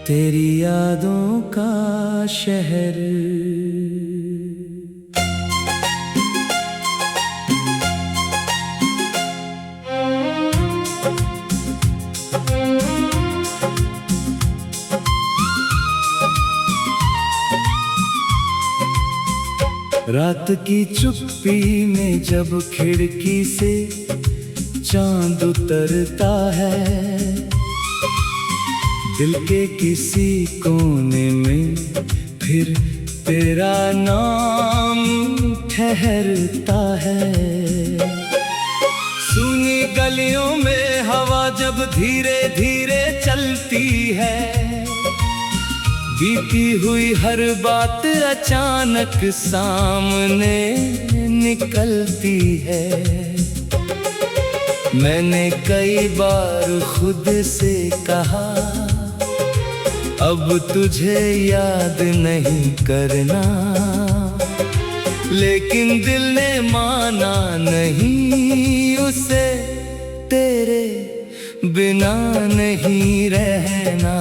तेरी यादों का शहर। रात की चुप्पी में जब खिड़की से चांद उतरता है, दिल के किसी कोने में फिर तेरा नाम ठहरता है। सूनी गलियों में हवा जब धीरे धीरे चलती है, बीती हुई हर बात अचानक सामने निकलती है। मैंने कई बार खुद से कहा अब तुझे याद नहीं करना, लेकिन दिल ने माना नहीं, उसे तेरे बिना नहीं रहना।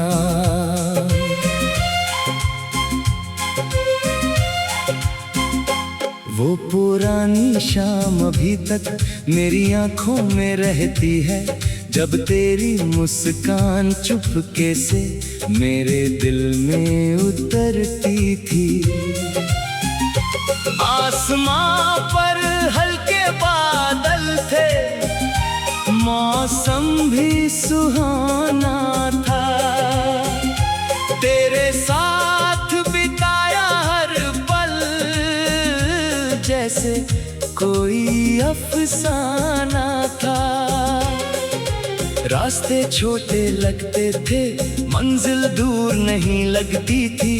वो पुरानी शाम अभी तक मेरी आंखों में रहती है, जब तेरी मुस्कान चुपके से मेरे दिल में उतरती थी। आसमां पर हल्के बादल थे, मौसम भी सुहाना था। तेरे साथ बिताया हर पल जैसे कोई अफसाना था। रास्ते छोटे लगते थे, मंजिल दूर नहीं लगती थी,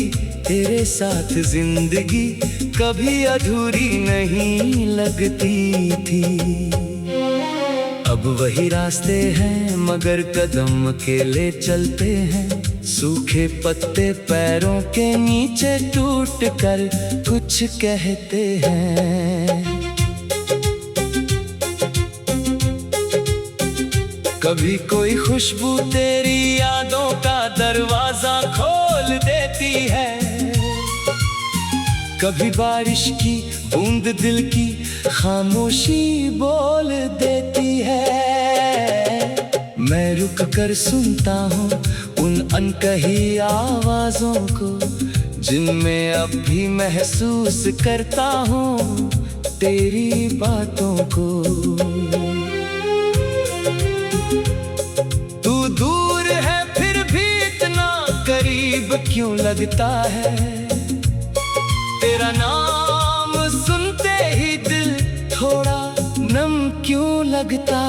तेरे साथ जिंदगी कभी अधूरी नहीं लगती थी। अब वही रास्ते हैं मगर कदम अकेले चलते हैं, सूखे पत्ते पैरों के नीचे टूट कर कुछ कहते हैं। कभी कोई खुशबू तेरी यादों का दरवाजा खोल देती है, कभी बारिश की बूंद दिल की खामोशी बोल देती है। मैं रुक कर सुनता हूँ उन अनकही आवाजों को, जिनमें अब भी महसूस करता हूँ तेरी बातों को। तू दूर है फिर भी इतना करीब क्यों लगता है, तेरा नाम सुनते ही दिल थोड़ा नम क्यों लगता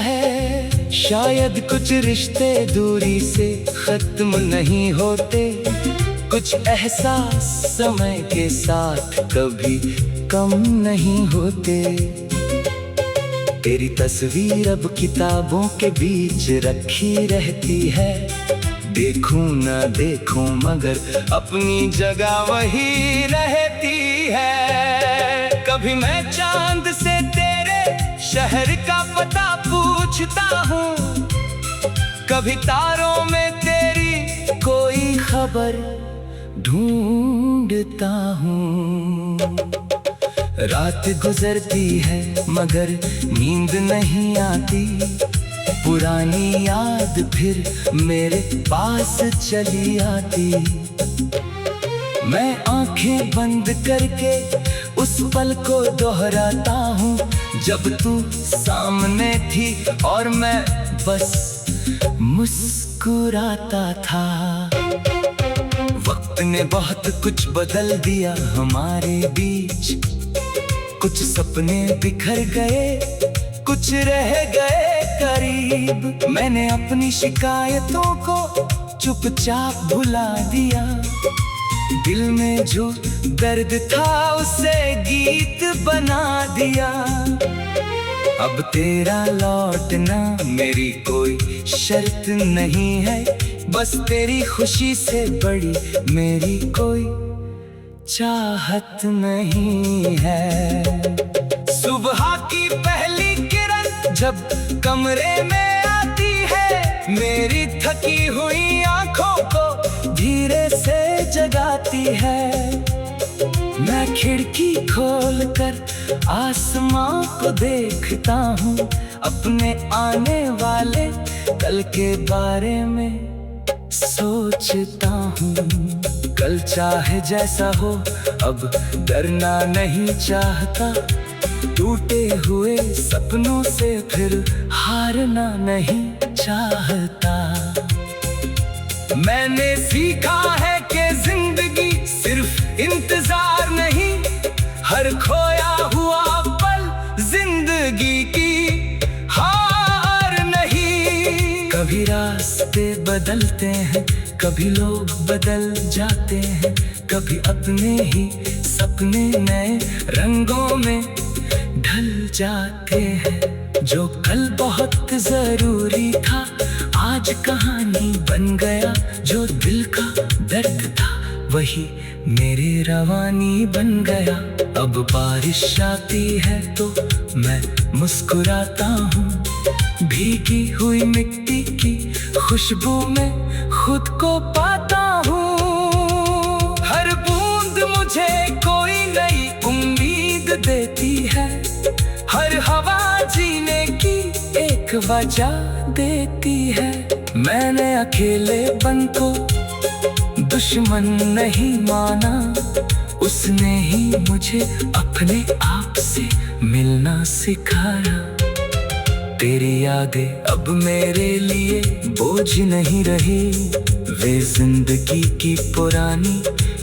है। शायद कुछ रिश्ते दूरी से खत्म नहीं होते, कुछ एहसास समय के साथ कभी कम नहीं होते। तेरी तस्वीर अब किताबों के बीच रखी रहती है, देखूं ना देखूं मगर अपनी जगह वही रहती है। कभी मैं चांद से तेरे शहर का पता पूछता हूँ, कभी तारों में तेरी कोई खबर ढूंढता हूँ। रात गुजरती है मगर नींद नहीं आती, पुरानी याद फिर मेरे पास चली आती। मैं आंखें बंद करके उस पल को दोहराता हूँ, जब तू सामने थी और मैं बस मुस्कुराता था। वक्त ने बहुत कुछ बदल दिया हमारे बीच, कुछ सपने बिखर गए, कुछ रह गए करीब। मैंने अपनी शिकायतों को चुपचाप भुला दिया, दिल में जो दर्द था उसे गीत बना दिया। अब तेरा लौटना मेरी कोई शर्त नहीं है, बस तेरी खुशी से बड़ी मेरी कोई चाहत नहीं है। सुबह की पहली किरण जब कमरे में आती है, मेरी थकी हुई आंखों को धीरे से जगाती है। मैं खिड़की खोलकर आसमां को देखता हूँ, अपने आने वाले कल के बारे में सोचता हूँ। कल चाहे जैसा हो अब डरना नहीं चाहता, टूटे हुए सपनों से फिर हारना नहीं चाहता। मैंने सीखा है कि जिंदगी सिर्फ इंतजार नहीं, हर खोया हुआ पल जिंदगी की हार नहीं। कभी रास्ते बदलते हैं, कभी लोग बदल जाते हैं, कभी अपने ही सपने नए रंगों में ढल जाते हैं। जो कल बहुत जरूरी था आज कहानी बन गया, जो दिल का दर्द था वही मेरे रवानी बन गया। अब बारिश आती है तो मैं मुस्कुराता हूँ, भीगी हुई मिट्टी की खुशबू में खुद को पाता हूँ। हर बूंद मुझे कोई नई उम्मीद देती है, हर हवा जीने की एक वजह देती है। मैंने अकेलेपन को दुश्मन नहीं माना, उसने ही मुझे अपने आप से मिलना सिखाया। तेरी यादें अब मेरे लिए बोझ नहीं रही, वे जिंदगी की पुरानी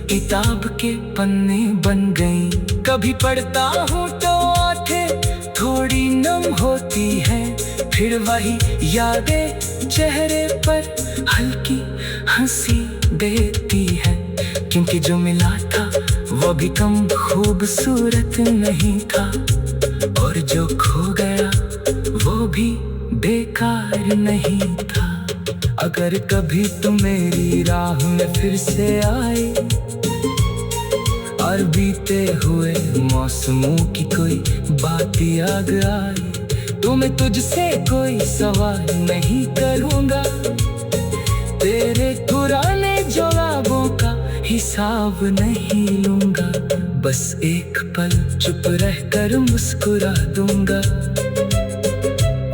किताब के पन्ने बन गई। कभी पढ़ता हूँ तो आंखें थोड़ी नम होती है, फिर वही यादें चेहरे पर हल्की हंसी देती है। क्योंकि जो मिला था वो भी कम खूबसूरत नहीं था, और जो खो गया वो भी बेकार नहीं था। अगर कभी तुम मेरी राह में फिर से आए और बीते हुए मौसमों की कोई बात याद आए, तो मैं तुझसे कोई सवाल नहीं करूँगा, तेरे पुराने जवाबों का हिसाब नहीं लूँगा। बस एक पल चुप रहकर मुस्कुरा दूँगा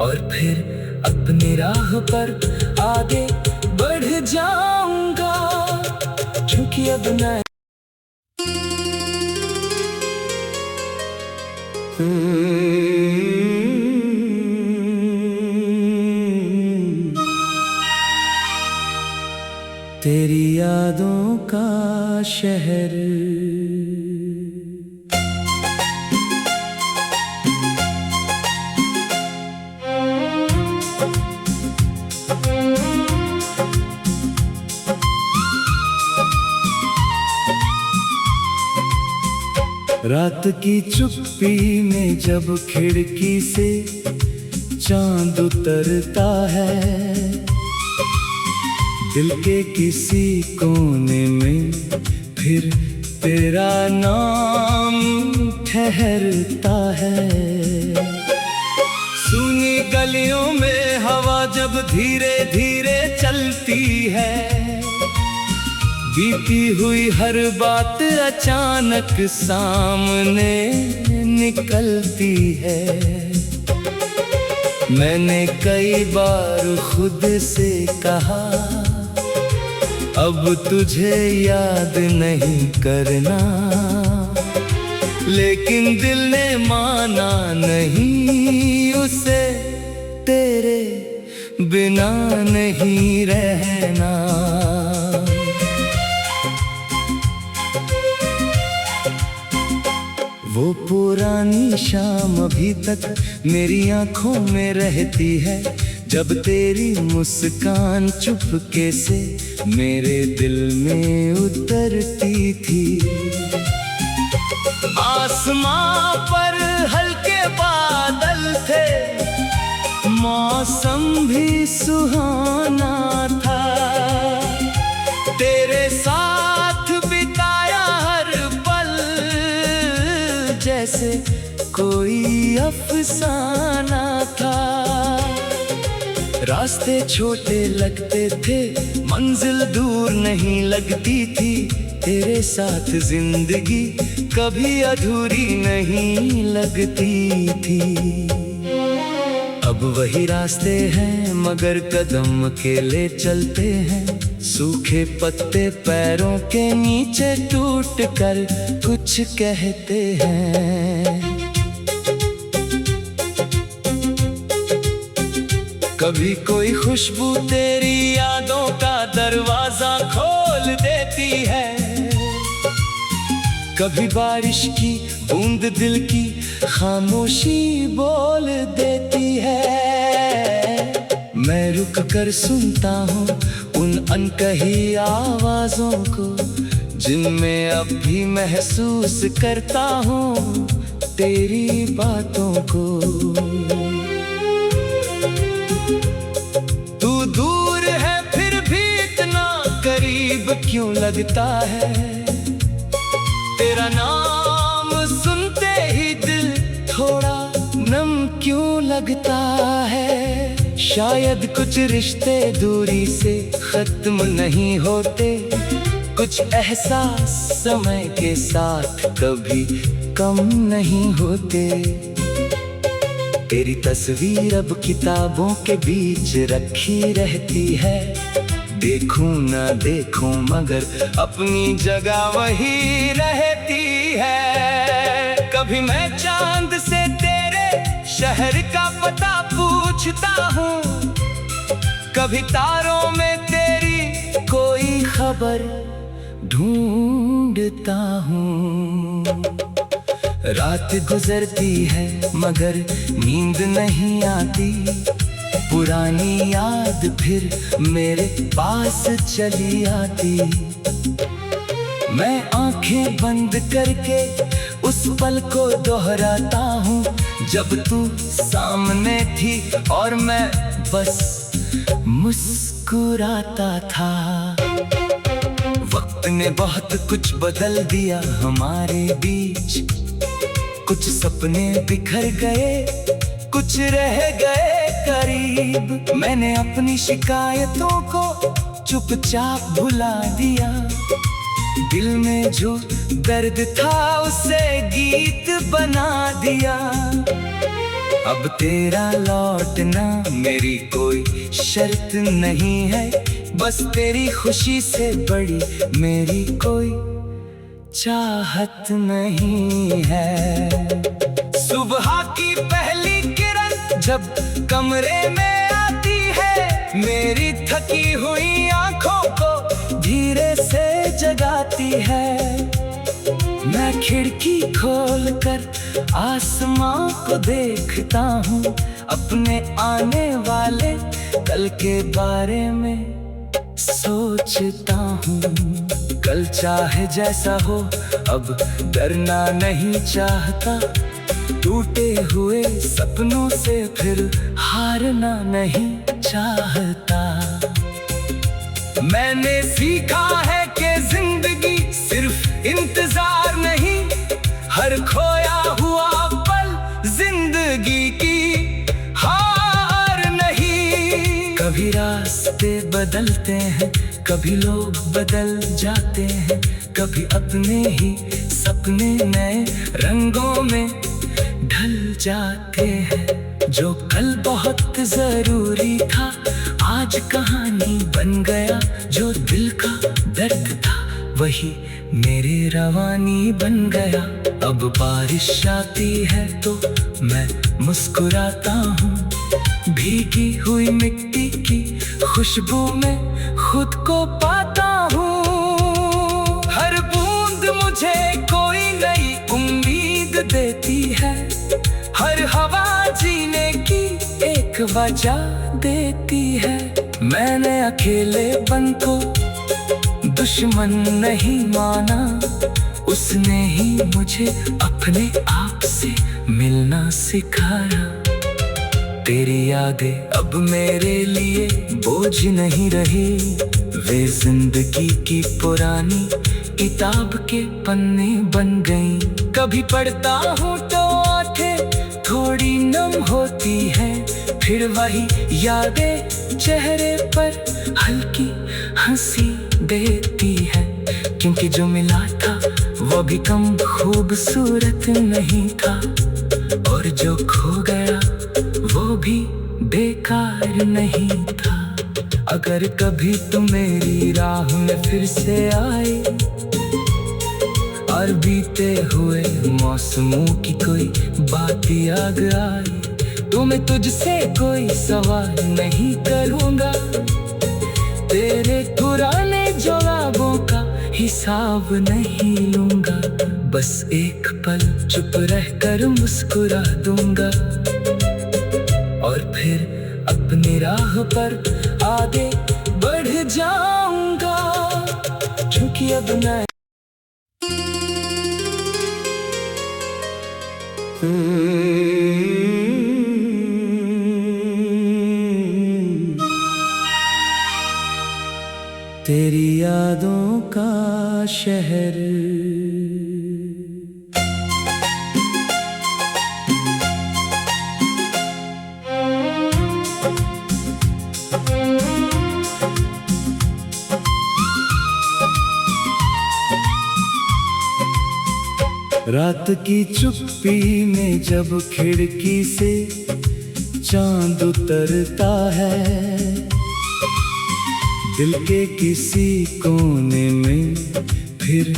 और फिर अपनी राह पर आगे बढ़ जाऊँगा। क्योंकि अब मैं तेरी यादों का शहर। रात की चुप्पी में जब खिड़की से चांद उतरता है, दिल के किसी कोने में फिर तेरा नाम ठहरता है। सूनी गलियों में हवा जब धीरे धीरे चलती है, बीती हुई हर बात अचानक सामने निकलती है। मैंने कई बार खुद से कहा अब तुझे याद नहीं करना, लेकिन दिल ने माना नहीं, उसे तेरे बिना नहीं रहना। वो पुरानी शाम अभी तक मेरी आंखों में रहती है, जब तेरी मुस्कान चुपके से मेरे दिल में उतरती थी। आसमां पर हल्के बादल थे, मौसम भी सुहाना था, तेरे साथ बिताया हर पल जैसे कोई अफसाना था। रास्ते छोटे लगते थे, मंजिल दूर नहीं लगती थी, तेरे साथ जिंदगी कभी अधूरी नहीं लगती थी। अब वही रास्ते हैं मगर कदम अकेले चलते हैं, सूखे पत्ते पैरों के नीचे टूट कर कुछ कहते हैं। कभी कोई खुशबू तेरी यादों का दरवाजा खोल देती है, कभी बारिश की बूंद दिल की खामोशी बोल देती है। मैं रुक कर सुनता हूँ उन अनकही आवाजों को, जिनमें अब भी महसूस करता हूँ तेरी बातों को। तू दूर है फिर भी इतना करीब क्यों लगता है, तेरा नाम सुनते ही दिल थोड़ा नम क्यों लगता है। शायद कुछ रिश्ते दूरी से खत्म नहीं होते, कुछ एहसास समय के साथ कभी कम नहीं होते। तेरी तस्वीर अब किताबों के बीच रखी रहती है, देखूं ना देखूं मगर अपनी जगह वही रहती है। कभी मैं चांद से तेरे शहर का पता पूछता हूँ, कभी तारों में तेरी कोई खबर ढूंढता हूँ। रात गुजरती है मगर नींद नहीं आती, पुरानी याद फिर मेरे पास चली आती। मैं आंखें बंद करके उस पल को दोहराता हूँ, जब तू सामने थी और मैं बस मुस्कुराता था। वक्त ने बहुत कुछ बदल दिया हमारे बीच, कुछ सपने बिखर गए, कुछ रह गए करीब। मैंने अपनी शिकायतों को चुपचाप भुला दिया, दिल में जो दर्द था उसे गीत बना दिया। अब तेरा लौटना मेरी कोई शर्त नहीं है, बस तेरी खुशी से बड़ी मेरी कोई चाहत नहीं है। सुबह की पहली किरण जब कमरे में आती है, मेरी थकी हुई आंखों को धीरे से जगाती है। मैं खिड़की खोलकर आसमां को देखता हूँ, अपने आने वाले कल के बारे में सोचता हूँ। कल चाहे जैसा हो अब डरना नहीं चाहता, टूटे हुए सपनों से फिर हारना नहीं चाहता। मैंने सीखा है कि जिंदगी सिर्फ इंतजार नहीं, हर खोया हुआ पल जिंदगी की हार नहीं। कभी रास्ते बदलते हैं, कभी लोग बदल जाते हैं, कभी अपने ही सपने नए रंगों में ढल जाते हैं। जो कल बहुत जरूरी था आज कहानी बन गया, जो दिल का दर्द था वही मेरे रवानी बन गया। अब बारिश आती है तो मैं मुस्कुराता हूँ, भीगी हुई मिट्टी की खुशबू में खुद को पाता हूँ। हर बूंद मुझे कोई नई उम्मीद देती है, हर हवा जीने की एक वजह देती है। मैंने अकेलेपन को दुश्मन नहीं माना, उसने ही मुझे अपने आप से मिलना सिखाया। तेरी यादें अब मेरे लिए बोझ नहीं रही, वे जिंदगी की पुरानी किताब के पन्ने बन गईं। कभी पढ़ता हूँ तो आंखें थोड़ी नम होती है, फिर वही यादें चेहरे पर हल्की हंसी देती है। क्योंकि जो मिला था वो भी कम खूबसूरत नहीं था, और जो खो गया वो भी बेकार नहीं था। अगर कभी तुम मेरी राह में फिर से आए और बीते हुए मौसमों की कोई बात याद आए, तो मैं तुझसे कोई सवाल नहीं करूँगा, तेरे पुराने जवाबों का हिसाब नहीं लूँगा। बस एक पल चुप रहकर मुस्कुरा दूँगा, और फिर अपनी राह पर आगे बढ़ जाऊँगा। क्योंकि अब न तेरी यादों का शहर। रात की चुप्पी में जब खिड़की से चांद उतरता है, दिल के किसी कोने में फिर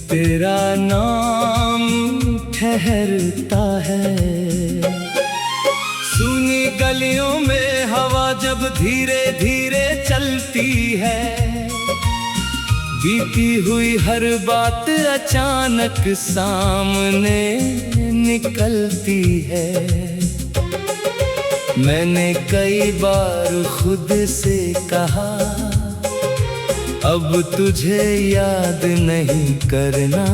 तेरा नाम ठहरता है। सूनी गलियों में हवा जब धीरे धीरे चलती है, बीती हुई हर बात अचानक सामने निकलती है। मैंने कई बार खुद से कहा अब तुझे याद नहीं करना,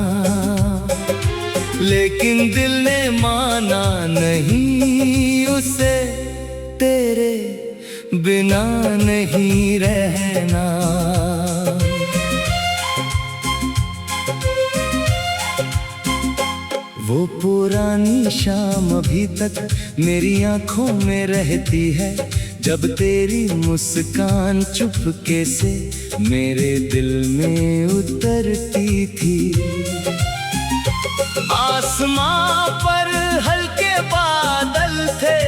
लेकिन दिल ने माना नहीं, उसे तेरे बिना नहीं रहना। वो पुरानी शाम अभी तक मेरी आंखों में रहती है, जब तेरी मुस्कान चुपके से मेरे दिल में उतरती थी। आसमां पर हल्के बादल थे,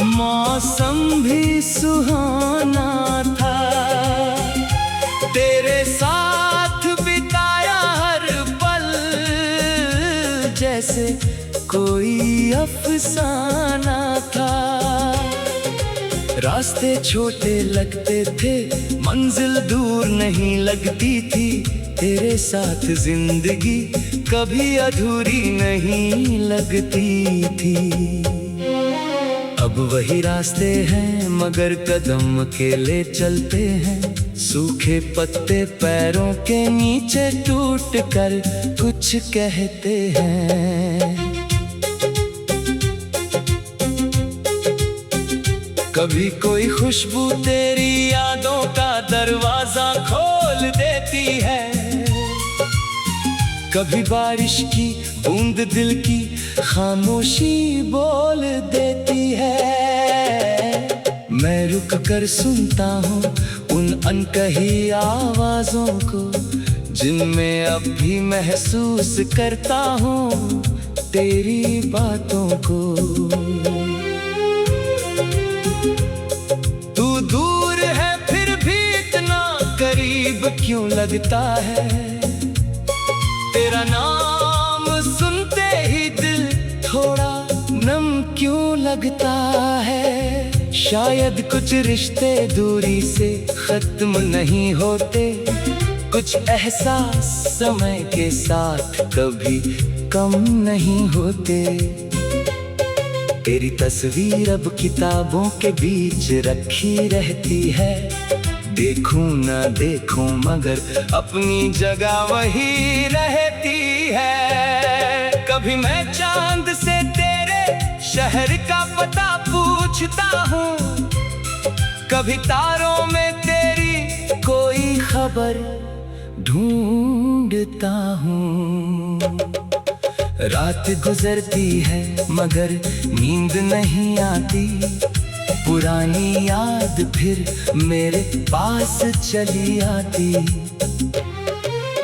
मौसम भी सुहाना था, तेरे साथ बिताया हर पल जैसे कोई अफसाना था। रास्ते छोटे लगते थे, मंजिल दूर नहीं लगती थी, तेरे साथ जिंदगी कभी अधूरी नहीं लगती थी। अब वही रास्ते हैं मगर कदम अकेले चलते हैं, सूखे पत्ते पैरों के नीचे टूट कर कुछ कहते हैं। कभी कोई खुशबू तेरी यादों का दरवाजा खोल देती है, कभी बारिश की बूंद दिल की खामोशी बोल देती है। मैं रुक कर सुनता हूँ उन अनकही आवाजों को, जिनमें अब भी महसूस करता हूँ तेरी बातों को। तू दूर है फिर भी इतना करीब क्यों लगता है, तेरा नाम सुनते ही दिल थोड़ा नम क्यों लगता है। शायद कुछ रिश्ते दूरी से खत्म नहीं होते, कुछ एहसास समय के साथ कभी कम नहीं होते। तेरी तस्वीर अब किताबों के बीच रखी रहती है, देखूं ना देखूं मगर अपनी जगह वही रहती है। कभी मैं चांद से तेरे शहर का पता पूछता हूँ, कभी तारों में तेरी कोई खबर ढूंढता हूँ। रात गुजरती है मगर नींद नहीं आती, पुरानी याद फिर मेरे पास चली आती।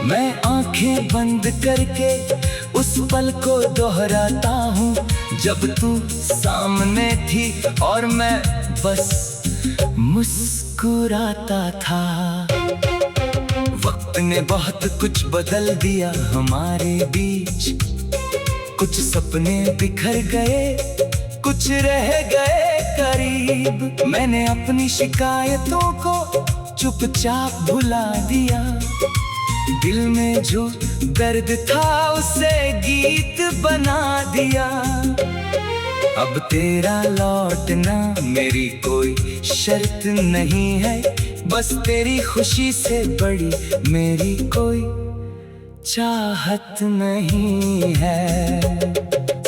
मैं आंखें बंद करके उस पल को दोहराता हूँ, जब तू सामने थी और मैं बस मुस्कुराता था। वक्त ने बहुत कुछ बदल दिया हमारे बीच, कुछ सपने बिखर गए, कुछ रह गए करीब। मैंने अपनी शिकायतों को चुपचाप भुला दिया, दिल में जो दर्द था उसे गीत बना दिया। अब तेरा लौटना मेरी कोई शर्त नहीं है, बस तेरी खुशी से बड़ी मेरी कोई चाहत नहीं है।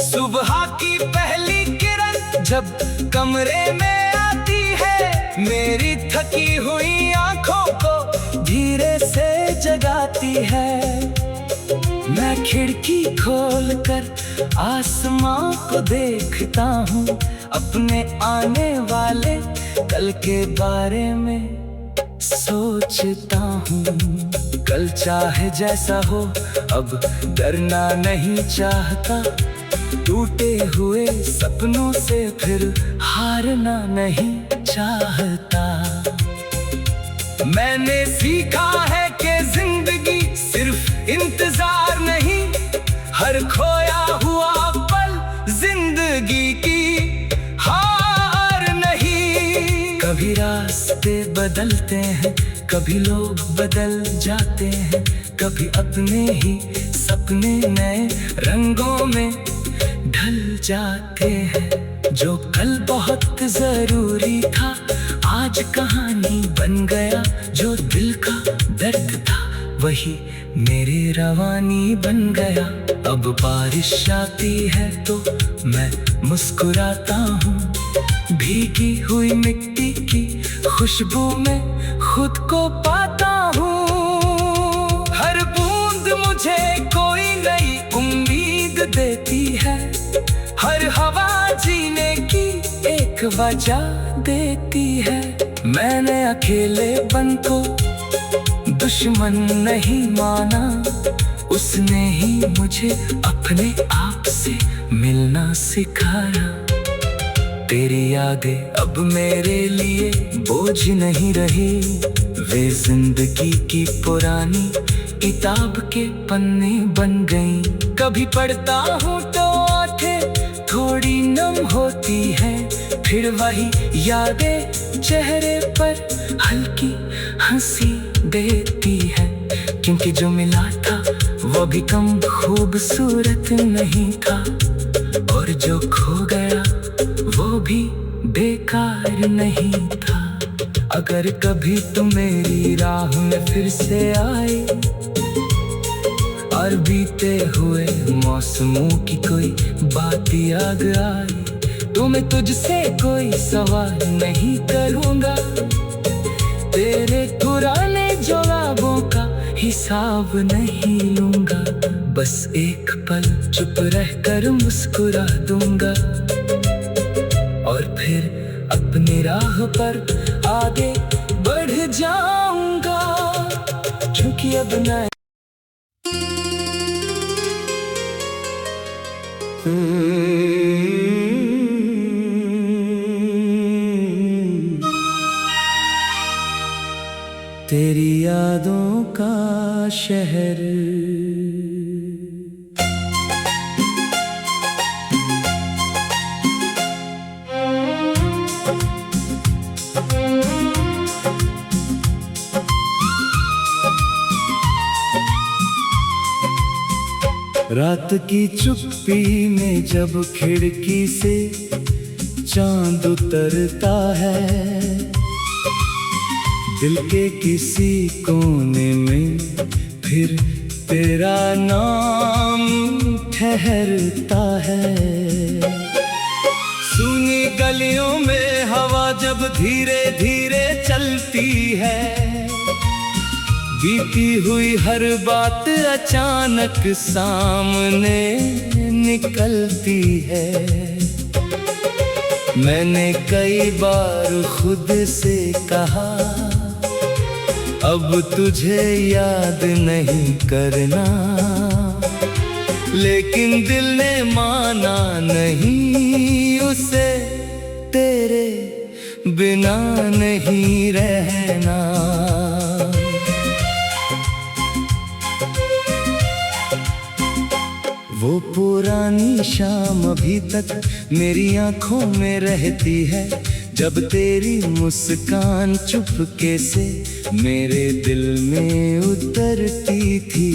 सुबह की पहली किरण जब कमरे में आती है, मेरी थकी हुई आंखों को धीरे से जगाती है। मैं खिड़की खोलकर आसमां को देखता हूँ, अपने आने वाले कल के बारे में सोचता हूँ। कल चाहे जैसा हो अब डरना नहीं चाहता, टूटे हुए सपनों से फिर हारना नहीं चाहता। मैंने सीखा है कि जिंदगी सिर्फ इंतजार नहीं, हर खोया हुआ पल जिंदगी की हार नहीं। कभी रास्ते बदलते हैं, कभी लोग बदल जाते हैं, कभी अपने ही सपने नए रंगों में ढल जाते हैं। जो कल बहुत जरूरी था आज कहानी बन गया, जो दिल का दर्द था वही मेरी रवानी बन गया। अब बारिश आती है तो मैं मुस्कुराता हूँ, भीगी हुई मिट्टी की खुशबू में खुद को पाता हूँ। हर बूंद मुझे कोई नई उम्मीद देती है, हर हवा जीने की एक वजह देती है। मैंने अकेलेपन को दुश्मन नहीं माना, उसने ही मुझे अपने आप से मिलना सिखाया। तेरी यादें अब मेरे लिए बोझ नहीं रही, वे जिंदगी की पुरानी किताब के पन्ने बन गई। कभी पढ़ता हूँ तो आंखें थोड़ी नम होती है, फिर वही यादें चेहरे पर हल्की हंसी देती है। क्योंकि जो मिला था वो भी कम खूबसूरत नहीं था, और जो खो गया वो भी बेकार नहीं था। अगर कभी तुम मेरी राह में फिर से आए और बीते हुए मौसमों की कोई बात याद आए, तो मैं तुझसे कोई सवाल नहीं करूँगा, तेरे पुराने जवाबों का हिसाब नहीं लूँगा। बस एक पल चुप रहकर मुस्कुरा दूँगा और फिर अपनी राह पर आगे बढ़ जाऊँगा। क्योंकि अब न तेरी यादों का शहर, रात की चुप्पी में जब खिड़की से चांद उतरता है, दिल के किसी कोने में फिर तेरा नाम ठहरता है। सूनी गलियों में हवा जब धीरे धीरे चलती है, बीती हुई हर बात अचानक सामने निकलती है। मैंने कई बार खुद से कहा अब तुझे याद नहीं करना, लेकिन दिल ने माना नहीं, उसे तेरे बिना नहीं रहना। वो पुरानी शाम अभी तक मेरी आंखों में रहती है, जब तेरी मुस्कान चुपके से मेरे दिल में उतरती थी।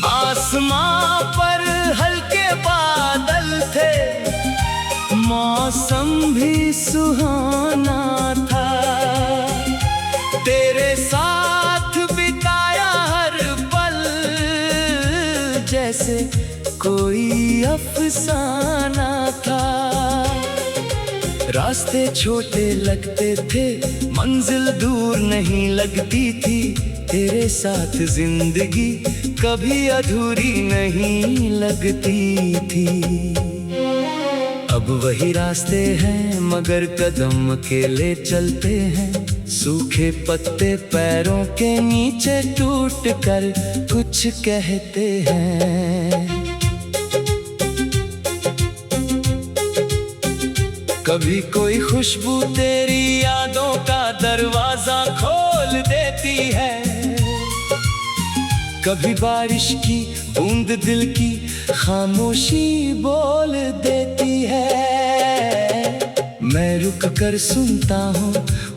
आसमां पर हल्के बादल थे, मौसम भी सुहाना था। तेरे साथ बिताया हर पल जैसे कोई अफसाना था। रास्ते छोटे लगते थे, मंजिल दूर नहीं लगती थी। तेरे साथ जिंदगी कभी अधूरी नहीं लगती थी। अब वही रास्ते हैं मगर कदम अकेले चलते हैं। सूखे पत्ते पैरों के नीचे टूट कर कुछ कहते हैं। कभी कोई खुशबू तेरी यादों का दरवाजा खोल देती है, कभी बारिश की बूंद दिल की खामोशी बोल देती है। मैं रुक कर सुनता हूँ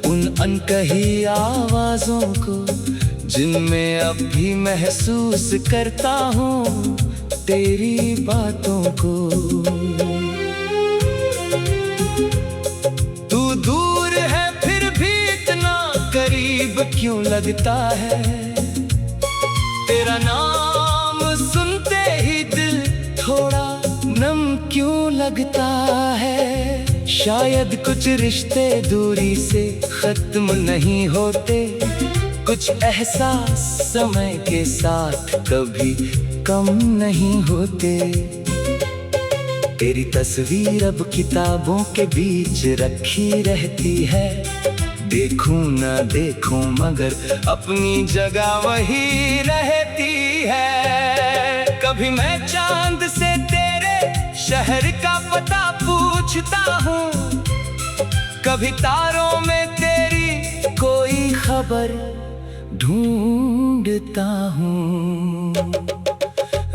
उन अनकही आवाजों को, जिनमें अब भी महसूस करता हूँ तेरी बातों को। तू दूर है फिर भी इतना करीब क्यों लगता है, तेरा नाम सुनते ही दिल थोड़ा नम क्यों लगता है। शायद कुछ रिश्ते दूरी से खत्म नहीं होते, कुछ एहसास समय के साथ कभी कम नहीं होते। तेरी तस्वीर अब किताबों के बीच रखी रहती है। देखूं ना देखूं मगर अपनी जगह वही रहती है। कभी मैं चांद से तेरे शहर का पता पूछता हूँ, कभी तारों में तेरी कोई खबर ढूंढता हूँ।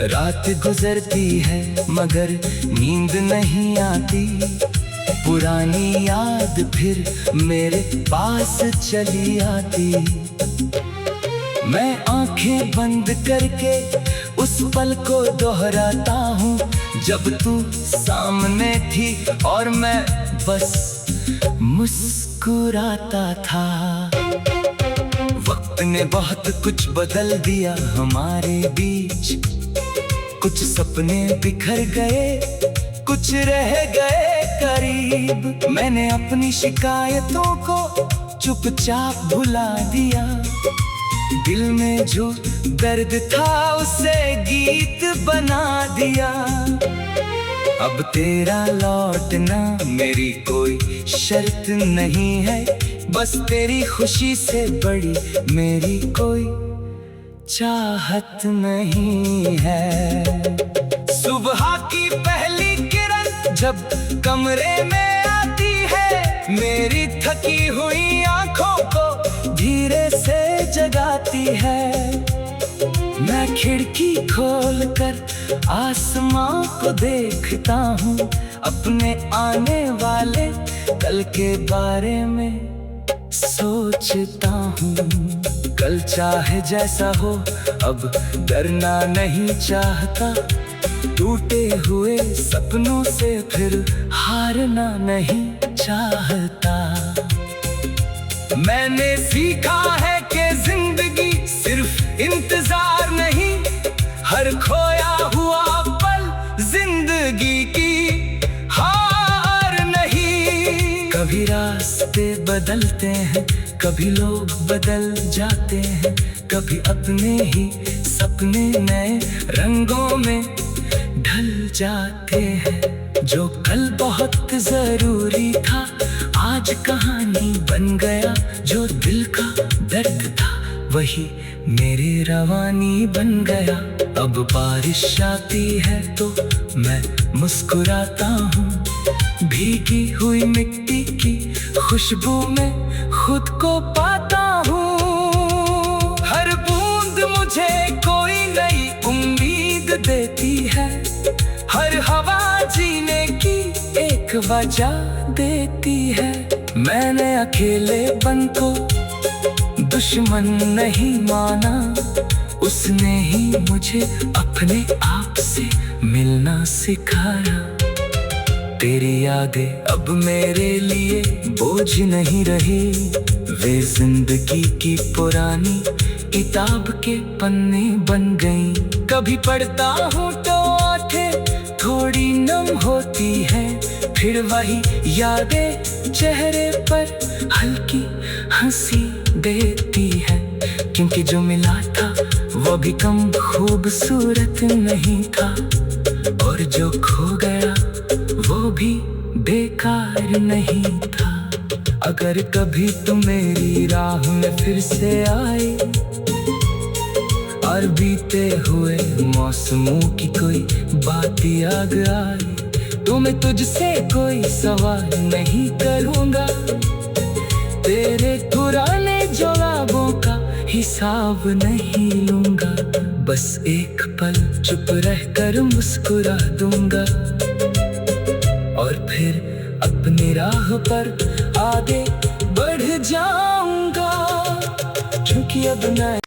रात गुजरती है मगर नींद नहीं आती, पुरानी याद फिर मेरे पास चली आती। मैं आंखें बंद करके उस पल को दोहराता हूँ, जब तू सामने थी और मैं बस मुस्कुराता था। वक्त ने बहुत कुछ बदल दिया हमारे बीच, कुछ सपने बिखर गए, कुछ रह गए करीब। मैंने अपनी शिकायतों को चुपचाप भुला दिया, दिल में जो दर्द था उसे गीत बना दिया। अब तेरा लौटना मेरी कोई शर्त नहीं है, बस तेरी खुशी से बड़ी मेरी कोई चाहत नहीं है। सुबह की पहली किरण जब कमरे में आती है, मेरी थकी हुई आंखों को धीरे से जगाती है। मैं खिड़की खोलकर आसमां को देखता हूँ, अपने आने वाले कल के बारे में सोचता हूँ। कल चाहे जैसा हो अब डरना नहीं चाहता, टूटे हुए सपनों से फिर हारना नहीं चाहता। मैंने सीखा है कि जिंदगी सिर्फ इंतजार नहीं, हर खोया हुआ पल जिंदगी की हार नहीं। कभी रास्ते बदलते हैं, कभी लोग बदल जाते हैं, कभी अपने ही सपने नए रंगों में ढल जाते हैं। जो कल बहुत जरूरी था आज कहानी बन गया, जो दिल का दर्द था वही मेरी रवानी बन गया। अब बारिश आती है तो मैं मुस्कुराता हूँ, भीगी हुई मिट्टी की खुशबू में खुद को पाता हूँ। हर बूंद मुझे कोई नई उम्मीद देती है, हर हवा जीने की एक वजह देती है। मैंने अकेलेपन को दुश्मन नहीं माना, उसने ही मुझे अपने आप से मिलना सिखाया। तेरी यादें अब मेरे लिए बोझ नहीं रही, वे जिंदगी की पुरानी किताब के पन्ने बन गई। कभी पढ़ता हूँ तो आंखें थोड़ी नम होती है, फिर वही यादें चेहरे पर हल्की हंसी देती है। क्योंकि जो मिला था वो भी कम खूबसूरत नहीं था, और जो खो गया वो भी बेकार नहीं था। अगर कभी तुम मेरी राह में फिर से आए और बीते हुए मौसमों की कोई बात याद आए, तो मैं तुझसे कोई सवाल नहीं करूँगा, तेरे पुराने जवाबों का हिसाब नहीं लूँगा। बस एक पल चुप रहकर मुस्कुरा दूँगा, और फिर अपनी राह पर आगे बढ़ जाऊँगा। क्योंकि अब मैं